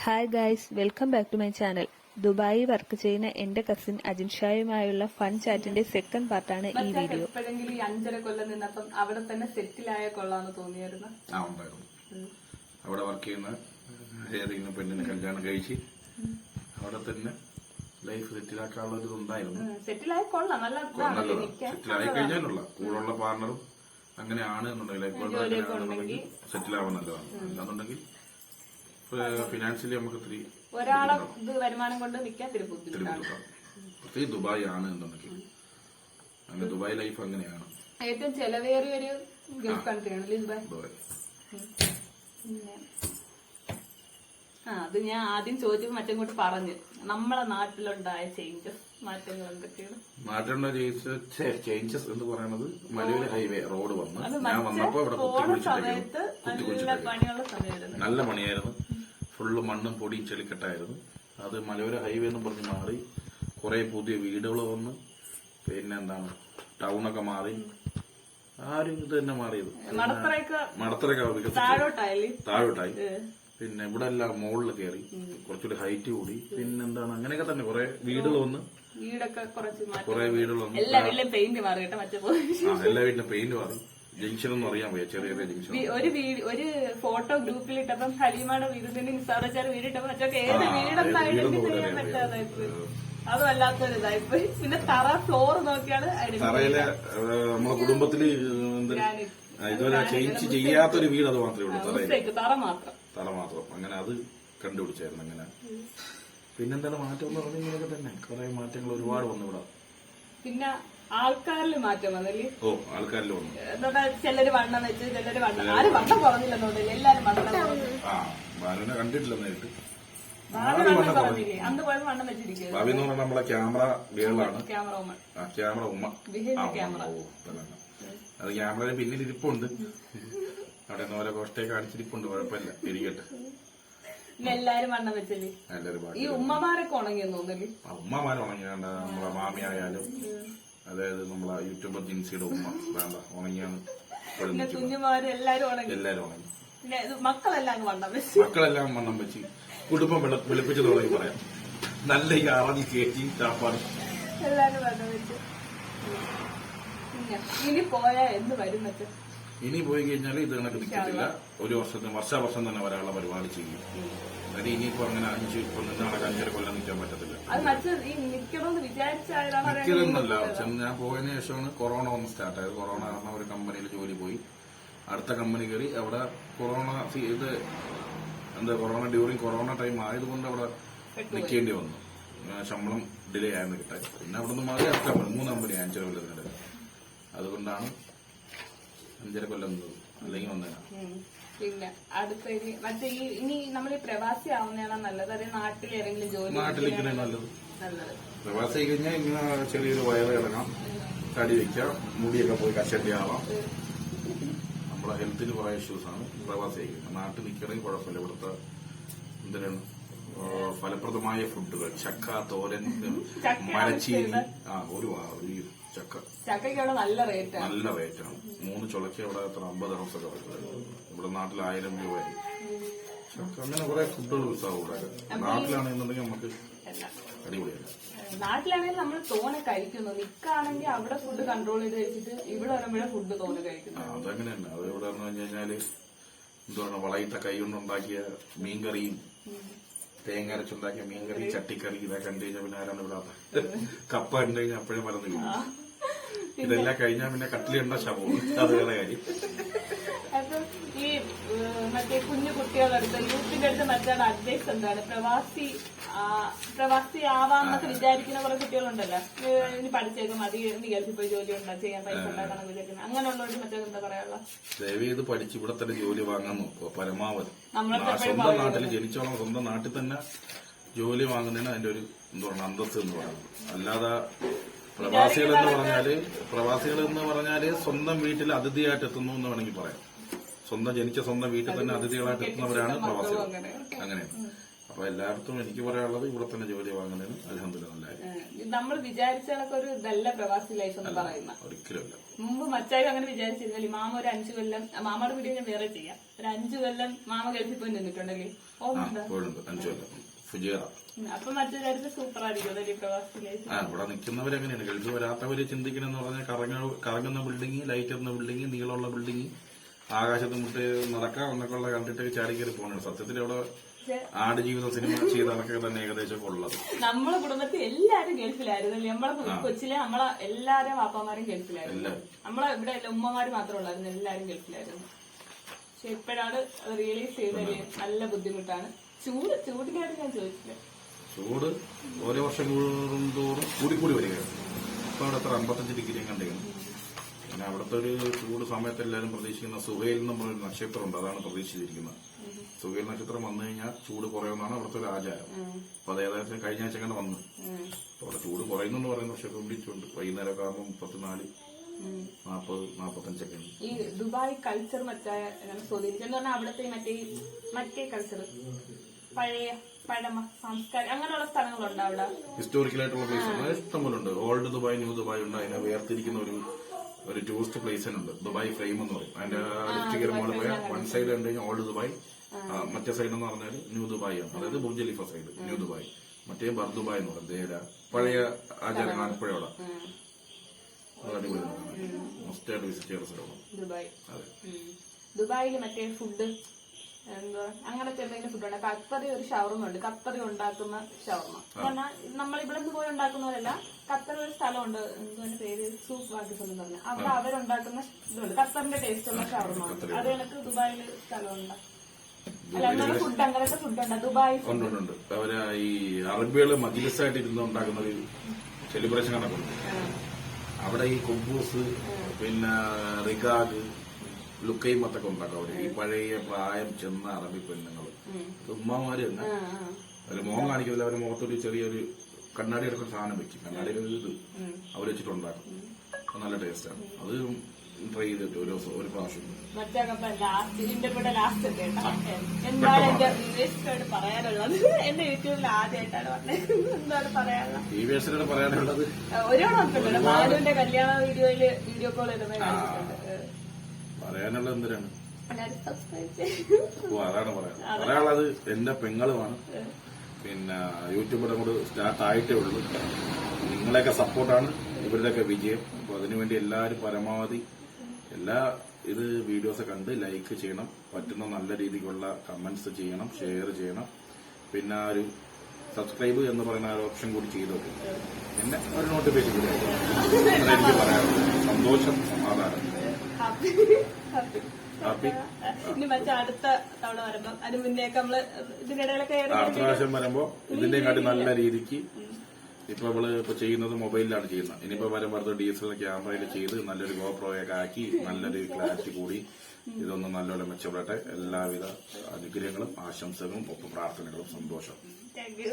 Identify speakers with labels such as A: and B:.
A: Hi guys, welcome back to my channel. Dubai work ചെയ്യുന്ന എന്റെ cousin അജിൻഷായുമായുള്ള fun ചാറ്റിന്റെ സെക്കൻഡ് പാർട്ടാണ് ഈ വീഡിയോ.
B: എപ്പോഴെങ്കിലും ഈ 5.5 കൊല്ലം നിന്നപ്പം അവിടെ തന്നെ സെറ്റിലായ കൊള്ളാന്ന് തോന്നിയായിരുന്നു.
C: അവിടെ വർക്ക് ചെയ്യുന്ന ഏതെങ്കിലും പെണ്ണിനെ കല്യാണം കഴിച്ച് അവിടെ തന്നെ ലൈഫ് സെറ്റിലാക്കാനുള്ള ഒരു ഇതുണ്ടായിരുന്നു.
B: സെറ്റിലായ കൊള്ളാം,
C: സെറ്റിലായി കഴിഞ്ഞാലുള്ള കൂടെയുള്ള പാർട്ണറും അങ്ങനെയാണ് എന്നുണ്ടെങ്കിൽ സെറ്റിലാവാൻ നല്ലതാണ്. അല്ലാന്നുണ്ടെങ്കിൽ ഫിനാൻഷ്യലി നമുക്ക്
B: ഒരാളെ വരുമാനം കൊണ്ട് നിൽക്കാൻ ബുദ്ധിമുട്ടാണ്.
C: പ്രത്യേകിച്ച് ദുബായ് ആണ് എന്നുണ്ടെങ്കിൽ അങ്ങനെ ദുബായ് ലൈഫ് അങ്ങനെയാണ്.
B: ഏറ്റവും ചെലവേറിയ ഒരു ഗൾഫ് കൺട്രിയാണ് ദുബായ്. അത് ഞാൻ ആദ്യം ചോദിച്ചപ്പോൾ മറ്റങ്ങോട്ട് പറഞ്ഞു നമ്മളെ നാട്ടിലുണ്ടായ ചേഞ്ചസ് മാറ്റങ്ങൾ എന്തൊക്കെയാണ്?
C: നാട്ടിലുണ്ടായ ചേഞ്ചസ് എന്ന് പറയുന്നത് മലയോര ഹൈവേ റോഡ് വന്ന് ഞാൻ വന്നപ്പോ ഇവിടെ നല്ല പണിയായിരുന്നു. ഫുള്ള് മണ്ണും പൊടിയും ചെളിക്കെട്ടായിരുന്നു. അത് മലയോര ഹൈവേ എന്ന് പറഞ്ഞ് മാറി കുറെ പുതിയ വീടുകൾ വന്ന് പിന്നെ എന്താണ് ടൗണൊക്കെ മാറി ആരും ഇത് തന്നെ മാറിയത്. മടത്തറയൊക്കെ താഴോട്ടായി. പിന്നെ ഇവിടെ എല്ലാം മുകളിൽ കയറി കുറച്ചുകൂടി ഹൈറ്റ് കൂടി. പിന്നെന്താണ് അങ്ങനെയൊക്കെ തന്നെ കുറെ വീടുകൾ വന്ന് കുറെ വീടുകൾ വന്ന്
B: എല്ലാ വീട്ടിലും പെയിന്റ് മാറി.
C: ജംഗ്ഷൻ ഒന്നും അറിയാൻ പോയ ചെറിയ ജംഗ്ഷൻ.
B: ഒരു ഫോട്ടോ ഗ്രൂപ്പിലിട്ടപ്പം ഹലീമയുടെ വീടിന്റെ നിസാറച്ചാർ വീടിട്ടപ്പോ മറ്റൊക്കെ ഏത് വീടെന്ന് ഐഡന്റിഫൈ ചെയ്യാൻ പറ്റാതായിപ്പോയി. അത് വല്ലാത്തൊരു ഇതായിപ്പോയി. പിന്നെ തറ ഫ്ലോർ നോക്കിയാണ്
C: തറയിലെ നമ്മളെ കുടുംബത്തില് ഇതുവരെ ചേഞ്ച് ചെയ്യാത്തൊരു വീട് അത് മാത്രമേ ഉള്ളൂ. തറ മാത്രം അങ്ങനെ അത് കണ്ടുപിടിച്ചായിരുന്നു. അങ്ങനെ പിന്നെന്താണ് മാറ്റം എന്ന് പറഞ്ഞാൽ ഇങ്ങനെയൊക്കെ തന്നെ കുറെ മാറ്റങ്ങൾ ഒരുപാട് വന്നു ഇവിടെ. പിന്നെ
B: ആൾക്കാരിൽ മാറ്റം വന്നല്ലേ?
C: ആൾക്കാരിൽ വന്നു.
B: ചിലര് വണ്ണം വെച്ച് ചിലര് ആരും വണ്ണം കുറഞ്ഞില്ലെന്നോണ്ടല്ലേ? എല്ലാരും
C: ബാലുവിനെ കണ്ടിട്ടില്ല നേരിട്ട്.
B: അന്ന് പോയപ്പോ വണ്ണം വെച്ചിരിക്കും.
C: ഭാവി എന്ന് പറഞ്ഞാൽ നമ്മളെ ക്യാമറ ഗേളാണ്.
B: ക്യാമറ
C: ഉമ്മ. അത് ക്യാമറയുടെ പിന്നിൽ ഇരിപ്പുണ്ട്. അവിടെ നിന്ന് ഓരോ കോസ്റ്റേ കാണിച്ചിരിപ്പുണ്ട്. കുഴപ്പമില്ല, ഇരിക്കട്ടെ.
B: എല്ലാരും വണ്ണം വെച്ചല്ലേ? ഈ ഉമ്മമാരൊക്കെ ഉണങ്ങിയെന്ന് തോന്നല്ലേ?
C: ഉമ്മമാരെ ഉണങ്ങിയാണ്ട് നമ്മളെ മാമിയായാലും അതായത് നമ്മളെ യൂട്യൂബർ ജിൻസിയുടെ ഉമ്മ വേണ്ട ഉണങ്ങിയാണ്.
B: എല്ലാരും
C: ഉണങ്ങി.
B: മക്കളെല്ലാം
C: വണ്ണം വെച്ച് കുടുംബം വെളുപ്പിച്ച് തുടങ്ങി പറയാം. നല്ല ഈ അറഞ്ഞ് കേറ്റി ചാപ്പാട്
B: എല്ലാരും വണ്ണം വെച്ച്. ഇനി പോയാ എന്ത് വരും മറ്റേ?
C: ഇനി പോയി കഴിഞ്ഞാൽ ഇത് കണക്ക് നിൽക്കത്തില്ല. ഒരു വർഷാവർഷം തന്നെ വരാനുള്ള പരിപാടി ചെയ്യും. അതായത് ഇനിയിപ്പോ അങ്ങനെ ഇപ്പൊ നിന്നാണ് 5.5 കൊല്ലം നിൽക്കാൻ പറ്റത്തില്ല. നിൽക്കലെന്നല്ല, ഞാൻ പോയതിനു ശേഷമാണ് കൊറോണ വന്ന് സ്റ്റാർട്ടായത്. കൊറോണ കാരണം ഒരു കമ്പനിയിൽ ജോലി പോയി, അടുത്ത കമ്പനി കയറി. അവിടെ corona corona during corona time ആയതുകൊണ്ട് അവിടെ നിൽക്കേണ്ടി വന്നു. ശമ്പളം ഡിലേ ആയെന്ന് കിട്ടാൻ. പിന്നെ അവിടെ നിന്ന് മാറി അടുത്ത കമ്പനി 3 കമ്പനി 5.5 കൊല്ലത്തിനിടെ. അതുകൊണ്ടാണ് 5.5 കൊല്ലം അല്ലെങ്കിൽ വന്നേനാ.
B: പിന്നെ അടുത്ത ഇനി നമ്മൾ പ്രവാസി ആവുന്നതാണോ നല്ലത്? അതായത് നാട്ടിൽ ഏതെങ്കിലും ജോലി?
C: നാട്ടിലിരിക്കണേ നല്ലത്. പ്രവാസി കഴിഞ്ഞാൽ ഇങ്ങനെ ചെറിയൊരു വയറ് ഇറങ്ങാം, തടി വെക്കാം, മുടിയൊക്കെ പോയി കഷണ്ടി ആവാം. നമ്മളെ ഹെൽത്തിന് കുറെ ഇഷ്യൂസ് ആണ് പ്രവാസി കഴിക്കുന്നത്. നാട്ടിൽ നിൽക്കണമെങ്കിൽ കുഴപ്പമില്ല. ഇവിടുത്തെ എന്തിനാണ് ഫലപ്രദമായ ഫുഡുകൾ, ചക്ക, തോരൻ, മരച്ചീനി, ഒരു
B: ചക്കയ്ക്ക് നല്ല റേറ്റാണ്.
C: 3 ചുളക്ക് അവിടെ 50 ദിവസമൊക്കെ വരുന്നത്. ഇവിടെ നാട്ടിൽ 1000 രൂപ. ചക്ക അങ്ങനെ കുറെ ഫുഡുകൾ ഉത്സാഹം ഇവിടെ. നാട്ടിലാണെന്നുണ്ടെങ്കിൽ നമുക്ക് അടിപൊളിയല്ല.
B: നാട്ടിലാണെങ്കിൽ നമ്മൾ തോനെ കഴിക്കുന്നു. നിക്കാണെങ്കിൽ അവിടെ ഫുഡ് കൺട്രോൾ ചെയ്ത് കഴിച്ചിട്ട് ഇവിടെ വരുമ്പോഴേ ഫുഡ് തോനെ കഴിക്കുന്നു.
C: അതങ്ങനെയല്ല. അത് ഇവിടെ എന്ന് പറഞ്ഞു കഴിഞ്ഞാല് എന്താണ് വളയിട്ട കൈ കൊണ്ടുണ്ടാക്കിയ മീൻകറിയും തേങ്ങ അരച്ചുണ്ടാക്കിയ മീൻകറി, ചട്ടിക്കറി ഇതൊക്കെ കണ്ടു കഴിഞ്ഞാൽ പിന്നെ ആരാണ് വിടാത്ത? കപ്പ ഉണ്ട് കഴിഞ്ഞാൽ അപ്പോഴും മറന്നില്ല. ഇതെല്ലാം കഴിഞ്ഞാൽ പിന്നെ കട്ടിലുണ്ട ശവവും. അത് വേറെ കാര്യം.
B: അപ്പം ഈ മറ്റേ കുഞ്ഞു കുട്ടികളടുത്ത് യൂത്തിന്റെ അടുത്ത് മറ്റാണ് അഡ്വൈസ് എന്താണ്? പ്രവാസി ആവാന്നൊക്കെ വിചാരിക്കുന്ന കുറെ കുട്ടികളുണ്ടല്ലോ. ഇനി പഠിച്ചേക്കും മതി, ഗൾഫിൽ പോയി ജോലി ചെയ്യാൻ പൈസ ഉണ്ടാക്കണം വിചാരിക്കുന്നത്. അങ്ങനെയുള്ളവര് മറ്റേ എന്താ പറയാനുള്ള?
C: ദയവ് ചെയ്ത് പഠിച്ച് ഇവിടെ തന്നെ ജോലി വാങ്ങാൻ നോക്കുക പരമാവധി. സ്വന്തം നാട്ടിൽ ജനിച്ചോളം സ്വന്തം നാട്ടിൽ തന്നെ ജോലി വാങ്ങുന്നതിന് അതിന്റെ ഒരു അന്തസ്സ് എന്ന് പറയുന്നത്. അല്ലാതെ പ്രവാസികൾ എന്ന് പറഞ്ഞാല് സ്വന്തം വീട്ടിൽ അതിഥിയായിട്ട് എത്തുന്നു എന്ന് വേണമെങ്കിൽ പറയാം. ജനിച്ച സ്വന്തം വീട്ടിൽ തന്നെ അതിഥികളായിട്ട് എത്തുന്നവരാണ് പ്രവാസികൾ. അങ്ങനെയാണ്. അപ്പൊ എല്ലായിടത്തും എനിക്ക് പറയാനുള്ളത് ഇവിടെ തന്നെ ജോലി വാങ്ങുന്നതിന് അൽഹംദുലില്ലാഹ് നല്ല കാര്യം.
B: നമ്മൾ വിചാരിച്ച കണക്കൊരു ഇതല്ല പ്രവാസി ലൈഫ് എന്ന് പറയുന്ന.
C: ഒരിക്കലുമല്ല.
B: മുമ്പ് മച്ചായി അങ്ങനെ വിചാരിച്ചിരുന്നല്ലേ, മാമ ഒരു 5 കൊല്ലം, മാമയുടെ വീഡിയോ ഞാൻ വേറെ ചെയ്യാം, ഒരു 5 കൊല്ലം മാമ ഗൾഫിൽ പോയി നിന്നിട്ടുണ്ടല്ലേ, ഓർമ്മയുണ്ടോ?
C: 5 കൊല്ലം ഫുജേറ.
B: അപ്പൊ മറ്റൊരു സൂപ്പർ ആയിരിക്കും അതല്ലേ പ്രവാസി ലൈഫ്.
C: ഇവിടെ നിൽക്കുന്നവരെങ്ങനെയാണ്, ഗൾഫ് വരാത്തവര് ചിന്തിക്കണമെന്ന് പറഞ്ഞാൽ കറങ്ങുന്ന ബിൽഡിങ്, ലൈറ്റ് എത്തുന്ന ബിൽഡിങ്, നീളമുള്ള ബിൽഡിങ്, ആകാശത്ത് മുട്ട് നടക്കാം എന്നൊക്കെയുള്ള കണ്ടിട്ട് ചാടിക്കറി പോകണം. സത്യത്തിൽ അവിടെ ആടുജീവിതം സിനിമ ചെയ്ത കണക്കൊക്കെ തന്നെ ഏകദേശം ഉള്ളത്.
B: നമ്മളെ കുടുംബത്തിൽ എല്ലാരും ഗൾഫിലായിരുന്നല്ലേ, നമ്മളെ കൊച്ചിലെ നമ്മളെ എല്ലാരും വാപ്പമാരും ഗൾഫിലായിരുന്നു. നമ്മളെ ഇവിടെ ഉമ്മമാര് മാത്രമേ ഉള്ളായിരുന്നു, എല്ലാരും ഗൾഫിലായിരുന്നു. പക്ഷെ ഇപ്പോഴാണ് റിയലൈസ് ചെയ്തല്ലേ നല്ല ബുദ്ധിമുട്ടാണ്. ചൂടിനായിട്ട് ഞാൻ ചോദിച്ചില്ല.
C: ചൂട് ഓരോ വർഷം കൂടുന്തോറും കൂടിക്കൂടി വരികയാണ്. ഇപ്പൊ അവിടെ 55 ഡിഗ്രി കണ്ടിരിക്കുന്നു. പിന്നെ അവിടുത്തെ ഒരു ചൂട് സമയത്ത് എല്ലാവരും പ്രതീക്ഷിക്കുന്ന സുഹൈൽ എന്ന് പറഞ്ഞൊരു നക്ഷത്രമുണ്ട്, അതാണ് പ്രതീക്ഷിച്ചിരിക്കുന്നത്. സുഹൈൽ നക്ഷത്രം വന്നു കഴിഞ്ഞാൽ ചൂട് കുറയുമെന്നാണ് അവിടുത്തെ ഒരു ആചാരം. അപ്പൊ അത് ഏകദേശം കഴിഞ്ഞ ആഴ്ച അങ്ങനെ വന്നു. അപ്പൊ അവിടെ ചൂട് കുറയുന്നു പറയുന്നു, പക്ഷെ പിടിച്ചുണ്ട്. വൈകുന്നേരമൊക്കെ ആകുമ്പോൾ 34, 40, 45 ഉണ്ട്.
B: ഈ ദുബായ് കൾച്ചർ മറ്റായ സ്വാധീനിച്ചെന്ന് പറഞ്ഞാൽ അവിടുത്തെ മറ്റേ കൾച്ചർ, പഴയ പഴമ സംസ്കാരം, അങ്ങനെയുള്ള സ്ഥലങ്ങളുണ്ട് അവിടെ.
C: ഹിസ്റ്റോറിക്കലായിട്ടുള്ള പ്ലേസ് ഇഷ്ടംപോലെ ഉണ്ട്. ഓൾഡ് ദുബായ്, ന്യൂ ദുബായ് ഉണ്ട്. അതിനെ വേർതിരിക്കുന്ന ഒരു ടൂറിസ്റ്റ് പ്ലേസ് ഉണ്ട്, ദുബായ് ഫ്രെയിം എന്ന് പറയും. അതിന്റെ ലിസ്റ്റിക്കൽ മോളിൽ പോയാൽ വൺ സൈഡ് കണ്ടു കഴിഞ്ഞാൽ ഓൾഡ് ദുബായ്, മറ്റേ സൈഡ് എന്ന് പറഞ്ഞാൽ ന്യൂ ദുബായ് ആണ്. അതായത് Burj Khalifa side new Dubai, മറ്റേ ബർ ദുബായ് എന്ന് പറയും. ദേര പഴയ ആചാരങ്ങൾ ആലപ്പുഴയോടെ അടിപൊളി മോസ്റ്റായിട്ട് വിസിറ്റ് ചെയ്യുന്ന സ്ഥലമാണ്
B: ദുബായ്.
C: അതെ.
B: ദുബായിൽ മറ്റേ ഫുഡ് എന്താ അങ്ങനത്തെ എന്തെങ്കിലും ഫുഡ് ഉണ്ട്. ഖത്തറി ഒരു ഷവർമ ഉണ്ട്, ഖത്തറി ഉണ്ടാക്കുന്ന ഷവർമ. കാരണം നമ്മളിവിടെ നിന്ന് പോയി ഉണ്ടാക്കുന്നവരല്ല, ഖത്തർ ഒരു സ്ഥലമുണ്ട്, എന്തുകൊണ്ട് പേര്, സൂപ്പ് വാക്കിസ് എന്ന് പറഞ്ഞാൽ, അവിടെ അവരുണ്ടാക്കുന്ന ഇതുണ്ട്, ഖത്തറിന്റെ ടേസ്റ്റ് ഉള്ള ഷവർമ. അത് എനിക്ക് ദുബായിൽ സ്ഥലമുണ്ട്. അല്ല അങ്ങനെ ഫുഡ്, അങ്ങനത്തെ ഫുഡ് ഉണ്ട് ദുബായ്.
C: ഉണ്ട്. അവര് ഈ അറബികള് മജ്ലിസായിട്ട് ഇരുന്ന് ഉണ്ടാക്കുന്ന ഒരു സെലിബ്രേഷൻ കണക്കുണ്ട്. അവിടെ ഈ കുബൂസ്, പിന്നെ റിഗാഗ്, ലുക്കൈമത്തൊക്കെ ഉണ്ടാക്കും അവര്. ഈ പഴയ പ്രായം ചെന്ന അറബി പെണ്ണുങ്ങള്, ഉമ്മമാര് തന്നെ. അവര് മുഖം കാണിക്കുന്നില്ല, അവരുടെ മുഖത്തൊരു ചെറിയൊരു കണ്ണാടി എടുക്കുന്ന സാധനം വെക്കും. കണ്ണാടിയുടെ ഇത് അവർ വെച്ചിട്ടുണ്ടാക്കും. നല്ല ടേസ്റ്റാണ്. അത് ട്രൈ ചെയ്തിട്ട് ഒരു പ്രാവശ്യം.
B: എന്താണ് പറയാനുള്ളത്? എന്റെ യൂട്യൂബിൽ ആദ്യമായിട്ടാണ് പറഞ്ഞത്. എന്താണ് പറയാനുള്ളത്?
C: ടിവിഎസിനോട് പറയാനുള്ളത്
B: ഒരുപാട് വന്നിട്ടുണ്ട്. മാലുവിന്റെ കല്യാണ വീഡിയോ കോൾ
C: പറയാനുള്ളത് എന്തിനാണ്?
B: സബ്സ്ക്രൈബ്
C: അതാണ് പറയാനുള്ളത്. എന്റെ പെങ്ങളുമാണ്. പിന്നെ യൂട്യൂബിടെ കൂടെ സ്റ്റാർട്ട് ആയിട്ടേ ഉള്ളൂ. നിങ്ങളെയൊക്കെ സപ്പോർട്ടാണ് ഇവരുടെയൊക്കെ വിജയം. അപ്പൊ അതിനുവേണ്ടി എല്ലാവരും പരമാവധി എല്ലാ വീഡിയോസ് കണ്ട് ലൈക്ക് ചെയ്യണം. പറ്റുന്ന നല്ല രീതിക്കുള്ള കമന്റ്സ് ചെയ്യണം, ഷെയർ ചെയ്യണം. പിന്നെ ഒരു സബ്സ്ക്രൈബ് എന്ന് പറയുന്ന ഒരു ഓപ്ഷൻ കൂടി ചെയ്തോട്ടെ. പിന്നെ ഒരു നോട്ടിഫിക്കേഷൻ കൂടി എനിക്ക് പറയാനുള്ളത്. സന്തോഷം, സമാധാനം, ഹാപ്പി.
B: ഇനി മറ്റേ അടുത്ത തവണ വരുമ്പോ അതിന് മുന്നേക്ക് നമ്മള് ഇതിനിടയിലൊക്കെ
C: അടുത്ത പ്രാവശ്യം വരുമ്പോ ഇതിന്റെക്കാട്ടി നല്ല രീതിക്ക് ഇപ്പൊ ഇപ്പൊ ചെയ്യുന്നത് മൊബൈലിലാണ് ചെയ്യുന്നത്. ഇനിയിപ്പോ വരുമ്പോൾ DSLR ക്യാമറയിൽ ചെയ്ത് നല്ലൊരു GoProയൊക്കെ ആക്കി നല്ലൊരു ക്ലാരിറ്റി കൂടി ഇതൊന്നും നല്ലപോലെ മെച്ചപ്പെടട്ടെ. എല്ലാവിധ അനുഗ്രഹങ്ങളും ആശംസകളും ഒപ്പം പ്രാർത്ഥനകളും. സന്തോഷം.
B: Thank you.